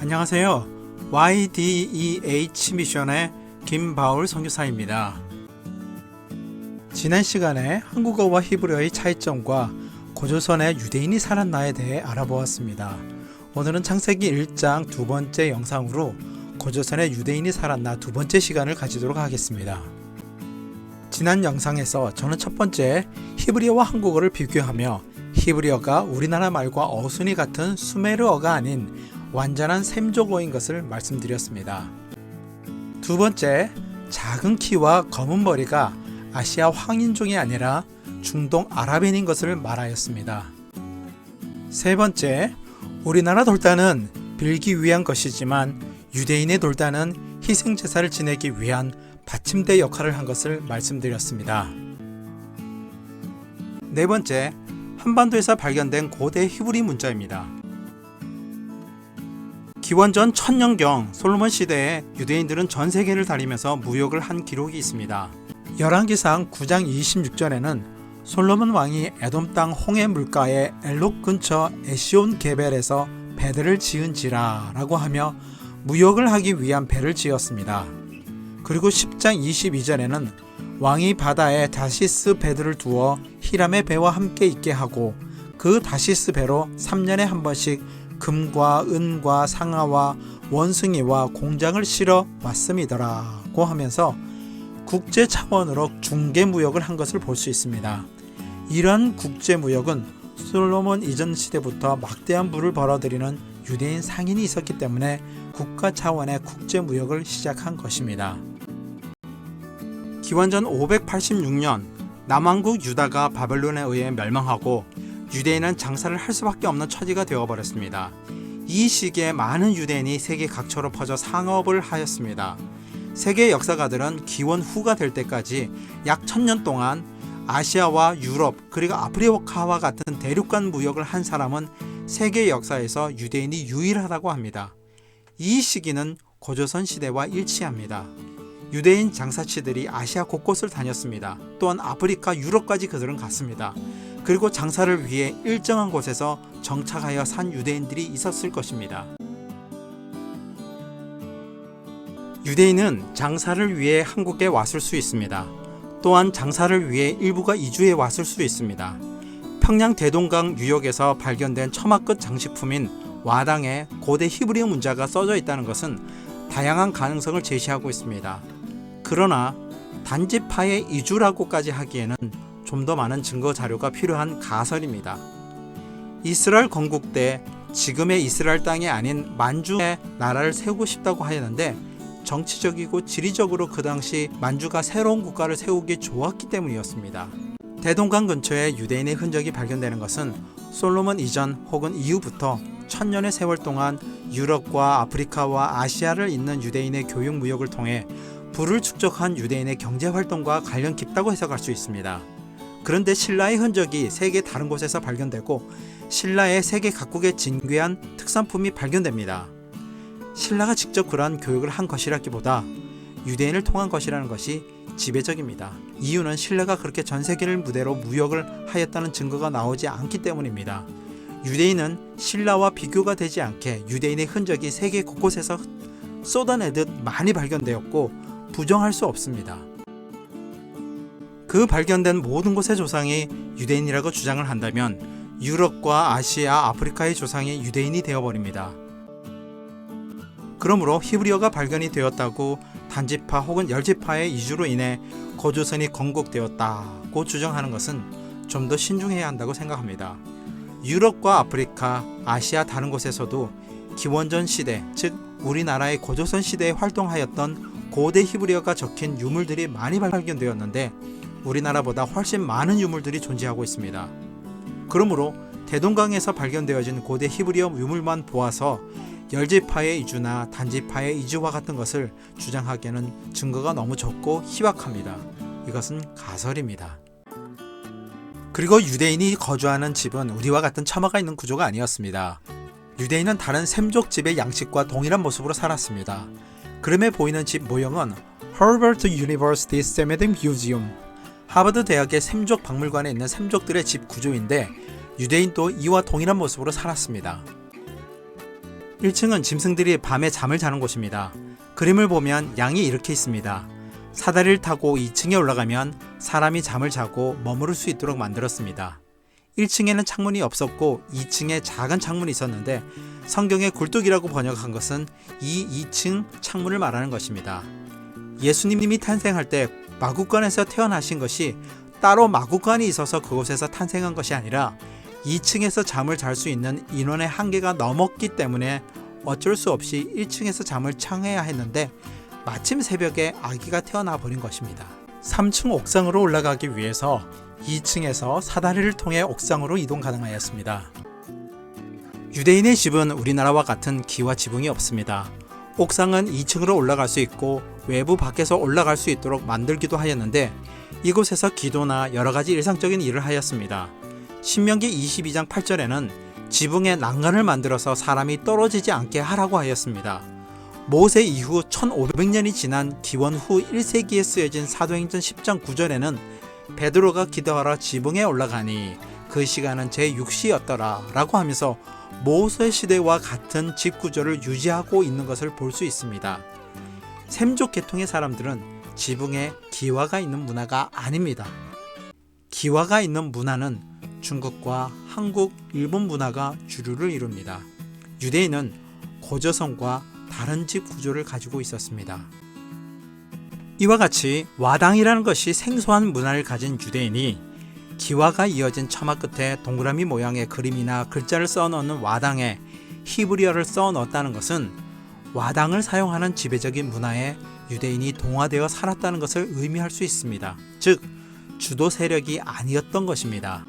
안녕하세요. YDEH 미션의 김바울 선교사입니다. 지난 시간에 한국어와 히브리어의 차이점과 고조선의 유대인이 살았나에 대해 알아보았습니다. 오늘은 창세기 1장 두 번째 영상으로 고조선의 유대인이 살았나 두 번째 시간을 가지도록 하겠습니다. 지난 영상에서 저는 첫 번째 히브리어와 한국어를 비교하며 히브리어가 우리나라 말과 어순이 같은 수메르어가 아닌 완전한 셈족어인 것을 말씀드렸습니다. 두 번째, 작은 키와 검은 머리가 아시아 황인종이 아니라 중동 아랍인인 것을 말하였습니다. 세 번째, 우리나라 돌단은 빌기 위한 것이지만 유대인의 돌단은 희생제사를 지내기 위한 받침대 역할을 한 것을 말씀드렸습니다. 네 번째, 한반도에서 발견된 고대 히브리 문자입니다. 기원전 1000년경 솔로몬 시대에 유대인들은 전 세계를 다니면서 무역을 한 기록이 있습니다. 열왕기상 9장 26절에는 솔로몬 왕이 에돔 땅 홍해 물가의 엘록 근처 에시온 게벨에서 배들을 지은지라 라고 하며 무역을 하기 위한 배를 지었습니다. 그리고 10장 22절에는 왕이 바다에 다시스 배들을 두어 히람의 배와 함께 있게 하고 그 다시스 배로 3년에 한 번씩 금과 은과 상아와 원숭이와 공장을 실어 왔음이더라고 하면서 국제 차원으로 중개 무역을 한 것을 볼 수 있습니다. 이러한 국제 무역은 솔로몬 이전 시대부터 막대한 부를 벌어들이는 유대인 상인이 있었기 때문에 국가 차원의 국제 무역을 시작한 것입니다. 기원전 586년 남왕국 유다가 바벨론에 의해 멸망하고 유대인은 장사를 할 수밖에 없는 처지가 되어버렸습니다. 이 시기에 많은 유대인이 세계 각처로 퍼져 상업을 하였습니다. 세계 역사가들은 기원 후가 될 때까지 약 1000년 동안 아시아와 유럽 그리고 아프리카와 같은 대륙간 무역을 한 사람은 세계 역사에서 유대인이 유일하다고 합니다. 이 시기는 고조선 시대와 일치합니다. 유대인 장사치들이 아시아 곳곳을 다녔습니다. 또한 아프리카, 유럽까지 그들은 갔습니다. 그리고 장사를 위해 일정한 곳에서 정착하여 산 유대인들이 있었을 것입니다. 유대인은 장사를 위해 한국에 왔을 수 있습니다. 또한 장사를 위해 일부가 이주해 왔을 수 있습니다. 평양 대동강 유역에서 발견된 처마끝 장식품인 와당에 고대 히브리어 문자가 써져 있다는 것은 다양한 가능성을 제시하고 있습니다. 그러나 단지파의 이주라고까지 하기에는 좀 더 많은 증거 자료가 필요한 가설입니다. 이스라엘 건국 때 지금의 이스라엘 땅이 아닌 만주의 나라를 세우고 싶다고 하였는데 정치적이고 지리적으로 그 당시 만주가 새로운 국가를 세우기 좋았기 때문이었습니다. 대동강 근처에 유대인의 흔적이 발견되는 것은 솔로몬 이전 혹은 이후부터 1000년의 세월 동안 유럽과 아프리카와 아시아를 잇는 유대인의 교육 무역을 통해 부를 축적한 유대인의 경제활동과 관련 깊다고 해석할 수 있습니다. 그런데 신라의 흔적이 세계 다른 곳에서 발견되고 신라의 세계 각국의 진귀한 특산품이 발견됩니다. 신라가 직접 그러한 교육을 한 것이라기보다 유대인을 통한 것이라는 것이 지배적입니다. 이유는 신라가 그렇게 전 세계를 무대로 무역을 하였다는 증거가 나오지 않기 때문입니다. 유대인은 신라와 비교가 되지 않게 유대인의 흔적이 세계 곳곳에서 쏟아내듯 많이 발견되었고 부정할 수 없습니다. 그 발견된 모든 곳의 조상이 유대인이라고 주장을 한다면 유럽과 아시아, 아프리카의 조상이 유대인이 되어버립니다. 그러므로 히브리어가 발견이 되었다고 단지파 혹은 열지파의 이주로 인해 고조선이 건국되었다고 주장하는 것은 좀 더 신중해야 한다고 생각합니다. 유럽과 아프리카, 아시아 다른 곳에서도 기원전 시대, 즉 우리나라의 고조선 시대에 활동하였던 고대 히브리어가 적힌 유물들이 많이 발견되었는데 우리나라보다 훨씬 많은 유물들이 존재하고 있습니다. 그러므로 대동강에서 발견되어진 고대 히브리어 유물만 보아서 열지파의 이주나 단지파의 이주와 같은 것을 주장하기에는 증거가 너무 적고 희박합니다. 이것은 가설입니다. 그리고 유대인이 거주하는 집은 우리와 같은 처마가 있는 구조가 아니었습니다. 유대인은 다른 셈족집의 양식과 동일한 모습으로 살았습니다. 그림에 보이는 집 모형은 Harvard University Semitic Museum, 하버드 대학의 셈족 박물관에 있는 셈족들의 집 구조인데 유대인도 이와 동일한 모습으로 살았습니다. 1층은 짐승들이 밤에 잠을 자는 곳입니다. 그림을 보면 양이 이렇게 있습니다. 사다리를 타고 2층에 올라가면 사람이 잠을 자고 머무를 수 있도록 만들었습니다. 1층에는 창문이 없었고 2층에 작은 창문이 있었는데 성경에 굴뚝이라고 번역한 것은 이 2층 창문을 말하는 것입니다. 예수님이 탄생할 때 마구간에서 태어나신 것이 따로 마구간이 있어서 그곳에서 탄생한 것이 아니라 2층에서 잠을 잘 수 있는 인원의 한계가 넘었기 때문에 어쩔 수 없이 1층에서 잠을 청해야 했는데 마침 새벽에 아기가 태어나 버린 것입니다. 3층 옥상으로 올라가기 위해서 2층에서 사다리를 통해 옥상으로 이동 가능하였습니다. 유대인의 집은 우리나라와 같은 기와 지붕이 없습니다. 옥상은 2층으로 올라갈 수 있고 외부 밖에서 올라갈 수 있도록 만들기도 하였는데 이곳에서 기도나 여러가지 일상적인 일을 하였습니다. 신명기 22장 8절에는 지붕에 난간을 만들어서 사람이 떨어지지 않게 하라고 하였습니다. 모세 이후 1500년이 지난 기원 후 1세기에 쓰여진 사도행전 10장 9절에는 베드로가 기도하러 지붕에 올라가니 그 시간은 제6시였더라 라고 하면서 모세 시대와 같은 집 구조를 유지하고 있는 것을 볼 수 있습니다. 샘족 계통의 사람들은 지붕에 기와가 있는 문화가 아닙니다. 기와가 있는 문화는 중국과 한국, 일본 문화가 주류를 이룹니다. 유대인은 고조선과 다른 집 구조를 가지고 있었습니다. 이와 같이 와당이라는 것이 생소한 문화를 가진 유대인이 기와가 이어진 처마 끝에 동그라미 모양의 그림이나 글자를 써넣는 와당에 히브리어를 써넣었다는 것은 와당을 사용하는 지배적인 문화에 유대인이 동화되어 살았다는 것을 의미할 수 있습니다. 즉, 주도 세력이 아니었던 것입니다.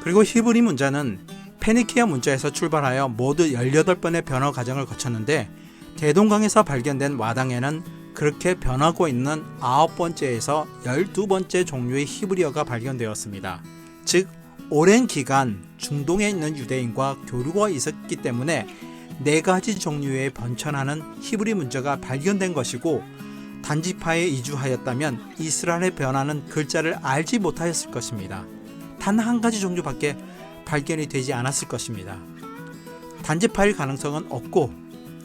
그리고 히브리 문자는 페니키아 문자에서 출발하여 모두 18번의 변화 과정을 거쳤는데 대동강에서 발견된 와당에는 그렇게 변하고 있는 9번째에서 12번째 종류의 히브리어가 발견되었습니다. 즉, 오랜 기간 중동에 있는 유대인과 교류가 있었기 때문에 4가지 종류의 번천하는 히브리 문자가 발견된 것이고 단지파에 이주하였다면 이스라엘에 변하는 글자를 알지 못하였을 것입니다. 단 한 가지 종류밖에 발견이 되지 않았을 것입니다. 단지파일 가능성은 없고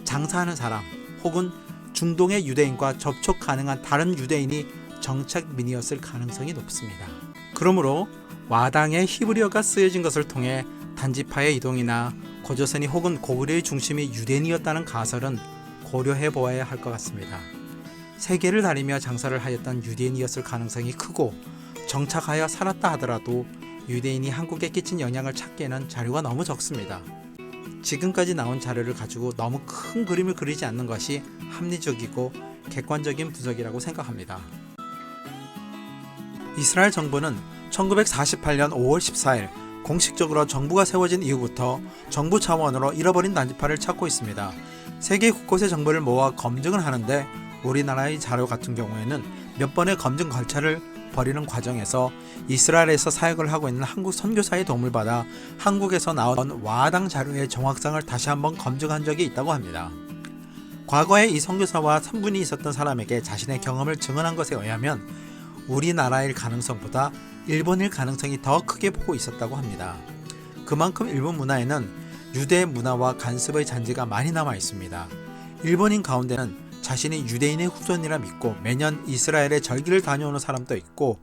장사하는 사람 혹은 중동의 유대인과 접촉 가능한 다른 유대인이 정착민이었을 가능성이 높습니다. 그러므로 와당에 히브리어가 쓰여진 것을 통해 단지파의 이동이나 고조선이 혹은 고구려의 중심이 유대인이었다는 가설은 고려해 보아야 할 것 같습니다. 세계를 다니며 장사를 하였던 유대인이었을 가능성이 크고 정착하여 살았다 하더라도 유대인이 한국에 끼친 영향을 찾기에는 자료가 너무 적습니다. 지금까지 나온 자료를 가지고 너무 큰 그림을 그리지 않는 것이 합리적이고 객관적인 분석이라고 생각합니다. 이스라엘 정부는 1948년 5월 14일 공식적으로 정부가 세워진 이후부터 정부 차원으로 잃어버린 단지파를 찾고 있습니다. 세계 곳곳의 정보를 모아 검증을 하는데 우리나라의 자료 같은 경우에는 몇 번의 검증 절차를 벌이는 과정에서 이스라엘에서 사역을 하고 있는 한국 선교사의 도움을 받아 한국에서 나온 와당 자료의 정확성을 다시 한번 검증한 적이 있다고 합니다. 과거에 이 선교사와 선분이 있었던 사람에게 자신의 경험을 증언한 것에 의하면 우리나라일 가능성보다 일본일 가능성이 더 크게 보고 있었다고 합니다. 그만큼 일본 문화에는 유대 문화와 간섭의 잔재가 많이 남아 있습니다. 일본인 가운데는 자신이 유대인의 후손이라 믿고 매년 이스라엘에 절기를 다녀오는 사람도 있고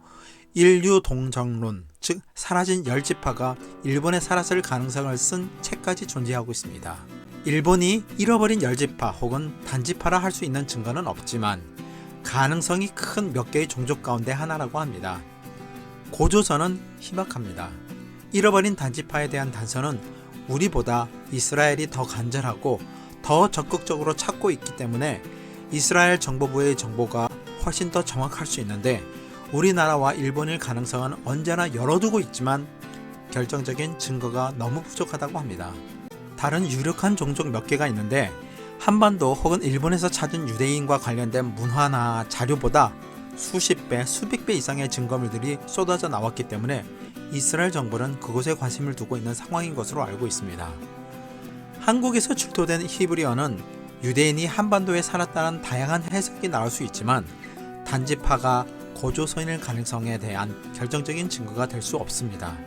인류 동정론, 즉 사라진 10지파가 일본에 살았을 가능성을 쓴 책까지 존재하고 있습니다. 일본이 잃어버린 10지파 혹은 단지파라 할 수 있는 증거는 없지만 가능성이 큰 몇 개의 종족 가운데 하나라고 합니다. 고조선은 희박합니다. 잃어버린 단지파에 대한 단서는 우리보다 이스라엘이 더 간절하고 더 적극적으로 찾고 있기 때문에 이스라엘 정보부의 정보가 훨씬 더 정확할 수 있는데 우리나라와 일본일 가능성은 언제나 열어두고 있지만 결정적인 증거가 너무 부족하다고 합니다. 다른 유력한 종족 몇 개가 있는데 한반도 혹은 일본에서 찾은 유대인과 관련된 문화나 자료보다 수십 배, 수백 배 이상의 증거물들이 쏟아져 나왔기 때문에 이스라엘 정부는 그곳에 관심을 두고 있는 상황인 것으로 알고 있습니다. 한국에서 출토된 히브리어는 유대인이 한반도에 살았다는 다양한 해석이 나올 수 있지만 단지파가 고조선일 가능성에 대한 결정적인 증거가 될 수 없습니다.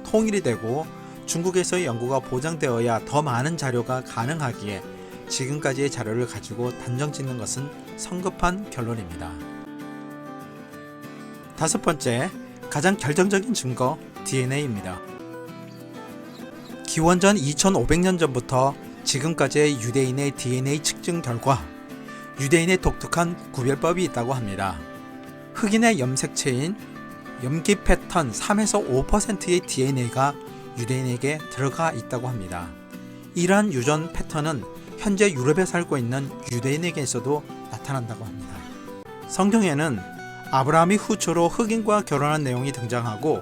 통일이 되고 중국에서의 연구가 보장되어야 더 많은 자료가 가능하기에 지금까지의 자료를 가지고 단정 짓는 것은 성급한 결론입니다. 다섯 번째, 가장 결정적인 증거, DNA입니다. 기원전 2500년 전부터 지금까지의 유대인의 DNA 측정 결과 유대인의 독특한 구별법이 있다고 합니다. 흑인의 염색체인 염기 패턴 3에서 5%의 DNA가 유대인에게 들어가 있다고 합니다. 이러한 유전 패턴은 현재 유럽에 살고 있는 유대인에게서도 나타난다고 합니다. 성경에는 아브라함이 후초로 흑인과 결혼한 내용이 등장하고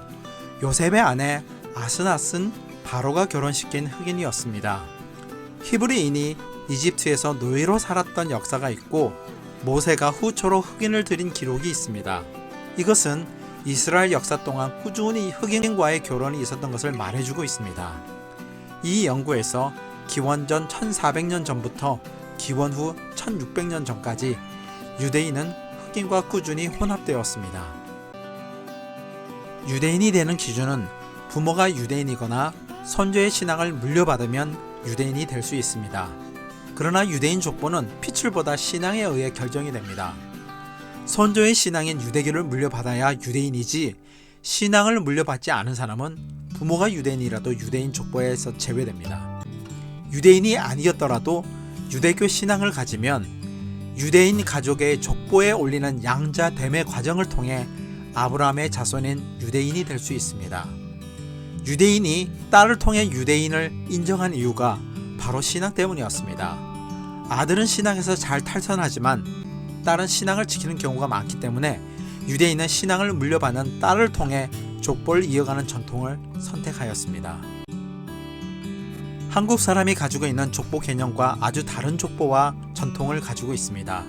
요셉의 아내 아스낫은 바로가 결혼시킨 흑인이었습니다. 히브리인이 이집트에서 노예로 살았던 역사가 있고 모세가 후초로 흑인을 들인 기록이 있습니다. 이것은 이스라엘 역사 동안 꾸준히 흑인과의 결혼이 있었던 것을 말해주고 있습니다. 이 연구에서 기원전 1400년 전부터 기원 후 1600년 전까지 유대인은 흑인과 꾸준히 혼합되었습니다. 유대인이 되는 기준은 부모가 유대인이거나 선조의 신앙을 물려받으면 유대인이 될 수 있습니다. 그러나 유대인 족보는 핏줄보다 신앙에 의해 결정이 됩니다. 선조의 신앙인 유대교를 물려받아야 유대인이지 신앙을 물려받지 않은 사람은 부모가 유대인이라도 유대인 족보에서 제외됩니다. 유대인이 아니었더라도 유대교 신앙을 가지면 유대인 가족의 족보에 올리는 양자 대매 과정을 통해 아브라함의 자손인 유대인이 될 수 있습니다. 유대인이 딸을 통해 유대인을 인정한 이유가 바로 신앙 때문이었습니다. 아들은 신앙에서 잘 탈선하지만 딸은 신앙을 지키는 경우가 많기 때문에 유대인은 신앙을 물려받는 딸을 통해 족보를 이어가는 전통을 선택하였습니다. 한국 사람이 가지고 있는 족보 개념과 아주 다른 족보와 전통을 가지고 있습니다.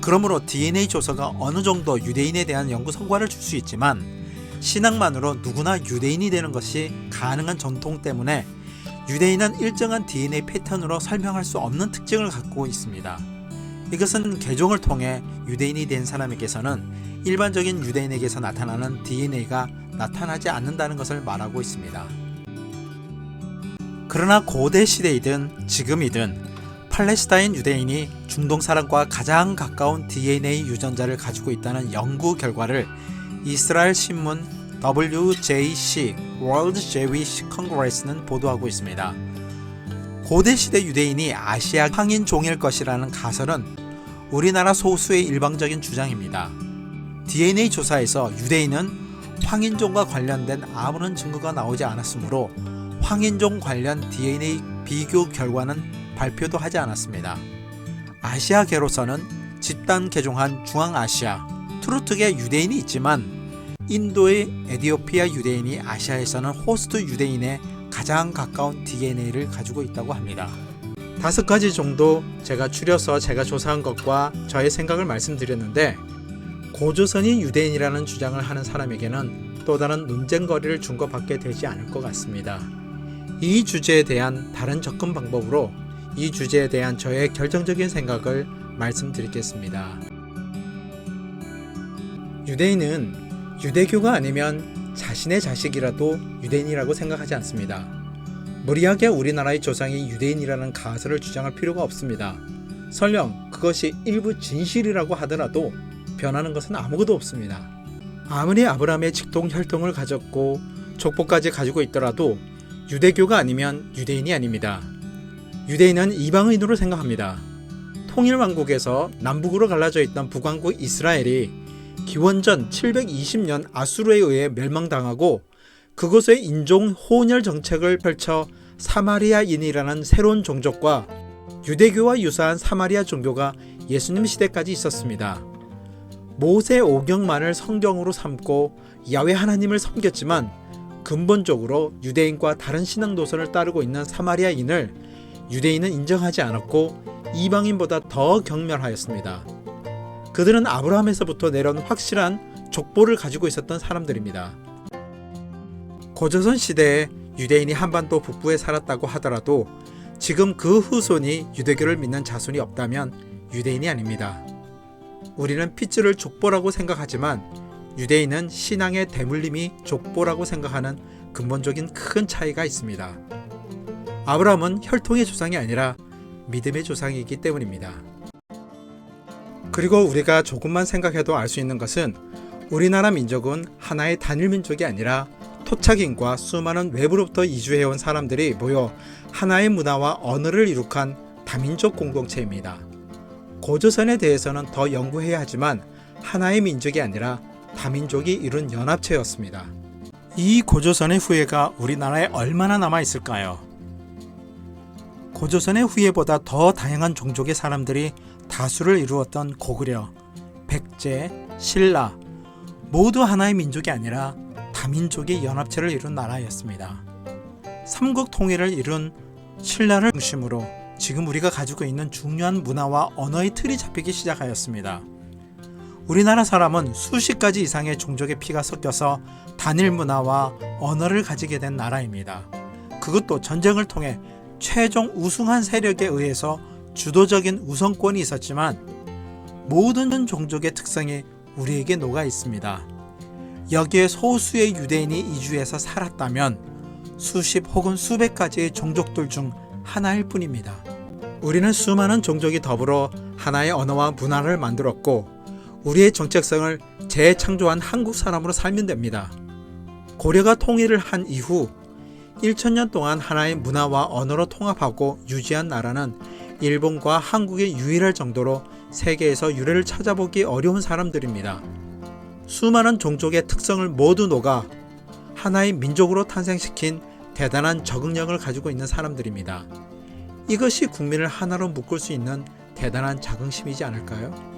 그러므로 DNA 조서가 어느 정도 유대인에 대한 연구 성과를 줄 수 있지만 신앙만으로 누구나 유대인이 되는 것이 가능한 전통 때문에 유대인은 일정한 DNA 패턴으로 설명할 수 없는 특징을 갖고 있습니다. 이것은 개종을 통해 유대인이 된 사람에게서는 일반적인 유대인에게서 나타나는 DNA가 나타나지 않는다는 것을 말하고 있습니다. 그러나 고대 시대이든 지금이든 팔레스타인 유대인이 중동 사람과 가장 가까운 DNA 유전자를 가지고 있다는 연구 결과를 이스라엘 신문 WJC World Jewish Congress는 보도하고 있습니다. 고대 시대 유대인이 아시아 황인종일 것이라는 가설은 우리나라 소수의 일방적인 주장입니다. DNA 조사에서 유대인은 황인종과 관련된 아무런 증거가 나오지 않았으므로 황인종 관련 DNA 비교 결과는 발표도 하지 않았습니다. 아시아계로서는 집단 개종한 중앙아시아 투르트계 유대인이 있지만 인도의 에티오피아 유대인이 아시아에서는 호스트 유대인의 가장 가까운 DNA를 가지고 있다고 합니다. 5가지 정도 제가 추려서 제가 조사한 것과 저의 생각을 말씀드렸는데 고조선이 유대인이라는 주장을 하는 사람에게는 또 다른 논쟁거리를 준거받게 되지 않을 것 같습니다. 이 주제에 대한 다른 접근 방법으로 이 주제에 대한 저의 결정적인 생각을 말씀드리겠습니다. 유대인은 유대교가 아니면 자신의 자식이라도 유대인이라고 생각하지 않습니다. 무리하게 우리나라의 조상이 유대인이라는 가설을 주장할 필요가 없습니다. 설령 그것이 일부 진실이라고 하더라도 변하는 것은 아무것도 없습니다. 아무리 아브라함의 직통 혈통을 가졌고 족보까지 가지고 있더라도 유대교가 아니면 유대인이 아닙니다. 유대인은 이방인으로 생각합니다. 통일왕국에서 남북으로 갈라져 있던 북왕국 이스라엘이 기원전 720년 아수르에 의해 멸망당하고 그곳의 인종 혼혈 정책을 펼쳐 사마리아인이라는 새로운 종족과 유대교와 유사한 사마리아 종교가 예수님 시대까지 있었습니다. 모세 오경만을 성경으로 삼고 야훼 하나님을 섬겼지만 근본적으로 유대인과 다른 신앙 노선을 따르고 있는 사마리아인을 유대인은 인정하지 않았고 이방인보다 더 경멸하였습니다. 그들은 아브라함에서부터 내려온 확실한 족보를 가지고 있었던 사람들입니다. 고조선 시대에 유대인이 한반도 북부에 살았다고 하더라도 지금 그 후손이 유대교를 믿는 자손이 없다면 유대인이 아닙니다. 우리는 핏줄을 족보라고 생각하지만 유대인은 신앙의 대물림이 족보라고 생각하는 근본적인 큰 차이가 있습니다. 아브라함은 혈통의 조상이 아니라 믿음의 조상이기 때문입니다. 그리고 우리가 조금만 생각해도 알 수 있는 것은 우리나라 민족은 하나의 단일 민족이 아니라 토착인과 수많은 외부로부터 이주해온 사람들이 모여 하나의 문화와 언어를 이룩한 다민족 공동체입니다. 고조선에 대해서는 더 연구해야 하지만 하나의 민족이 아니라 다민족이 이룬 연합체였습니다. 이 고조선의 후예가 우리나라에 얼마나 남아있을까요? 고조선의 후예보다 더 다양한 종족의 사람들이 다수를 이루었던 고구려, 백제, 신라 모두 하나의 민족이 아니라 다민족의 연합체를 이룬 나라였습니다. 삼국 통일을 이룬 신라를 중심으로 지금 우리가 가지고 있는 중요한 문화와 언어의 틀이 잡히기 시작하였습니다. 우리나라 사람은 수십 가지 이상의 종족의 피가 섞여서 단일 문화와 언어를 가지게 된 나라입니다. 그것도 전쟁을 통해 최종 우승한 세력에 의해서 주도적인 우선권이 있었지만 모든 종족의 특성이 우리에게 녹아 있습니다. 여기에 소수의 유대인이 이주해서 살았다면 수십 혹은 수백 가지의 종족들 중 하나일 뿐입니다. 우리는 수많은 종족이 더불어 하나의 언어와 문화를 만들었고 우리의 정체성을 재창조한 한국 사람으로 살면 됩니다. 고려가 통일을 한 이후 1000년 동안 하나의 문화와 언어로 통합하고 유지한 나라는 일본과 한국에 유일할 정도로 세계에서 유래를 찾아보기 어려운 사람들입니다. 수많은 종족의 특성을 모두 녹아 하나의 민족으로 탄생시킨 대단한 적응력을 가지고 있는 사람들입니다. 이것이 국민을 하나로 묶을 수 있는 대단한 자긍심이지 않을까요?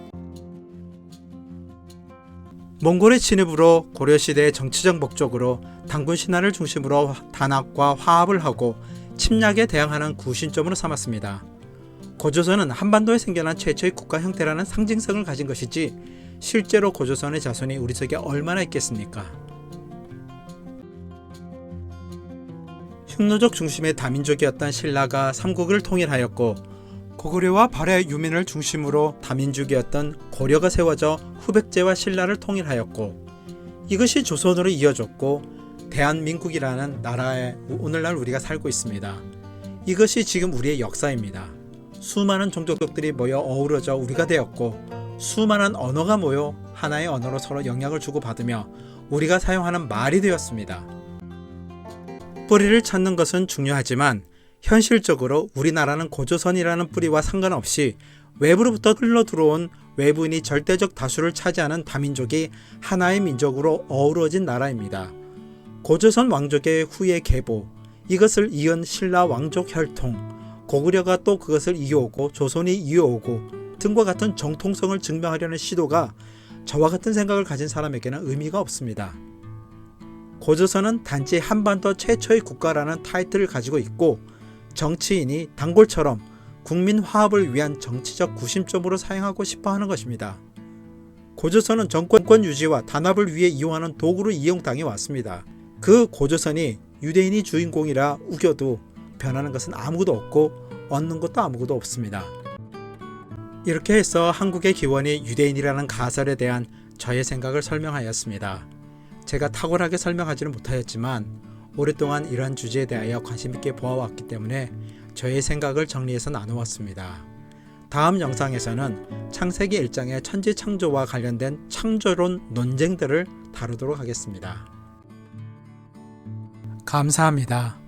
몽골의 침입으로 고려시대의 정치적 목적으로 단군 신화를 중심으로 단합과 화합을 하고 침략에 대항하는 구심점으로 삼았습니다. 고조선은 한반도에 생겨난 최초의 국가 형태라는 상징성을 가진 것이지 실제로 고조선의 자손이 우리 속에 얼마나 있겠습니까? 흉노족 중심의 다민족이었던 신라가 삼국을 통일하였고 고구려와 발해 유민을 중심으로 다민족이었던 고려가 세워져 후백제와 신라를 통일하였고 이것이 조선으로 이어졌고 대한민국이라는 나라에 오늘날 우리가 살고 있습니다. 이것이 지금 우리의 역사입니다. 수많은 종족들이 모여 어우러져 우리가 되었고 수많은 언어가 모여 하나의 언어로 서로 영향을 주고받으며 우리가 사용하는 말이 되었습니다. 뿌리를 찾는 것은 중요하지만 현실적으로 우리나라는 고조선이라는 뿌리와 상관없이 외부로부터 흘러들어온 외부인이 절대적 다수를 차지하는 다민족이 하나의 민족으로 어우러진 나라입니다. 고조선 왕족의 후예 계보, 이것을 이은 신라 왕족 혈통, 고구려가 또 그것을 이어오고 조선이 이어오고 등과 같은 정통성을 증명하려는 시도가 저와 같은 생각을 가진 사람에게는 의미가 없습니다. 고조선은 단지 한반도 최초의 국가라는 타이틀을 가지고 있고 정치인이 단골처럼 국민 화합을 위한 정치적 구심점으로 사용하고 싶어하는 것입니다. 고조선은 정권 유지와 단합을 위해 이용하는 도구로 이용당해 왔습니다. 그 고조선이 유대인이 주인공이라 우겨도 변하는 것은 아무것도 없고 얻는 것도 아무것도 없습니다. 이렇게 해서 한국의 기원이 유대인이라는 가설에 대한 저의 생각을 설명하였습니다. 제가 탁월하게 설명하지는 못하였지만 오랫동안 이러한 주제에 대하여 관심 있게 보아왔기 때문에 저의 생각을 정리해서 나누었습니다. 다음 영상에서는 창세기 1장의 천지창조와 관련된 창조론 논쟁들을 다루도록 하겠습니다. 감사합니다.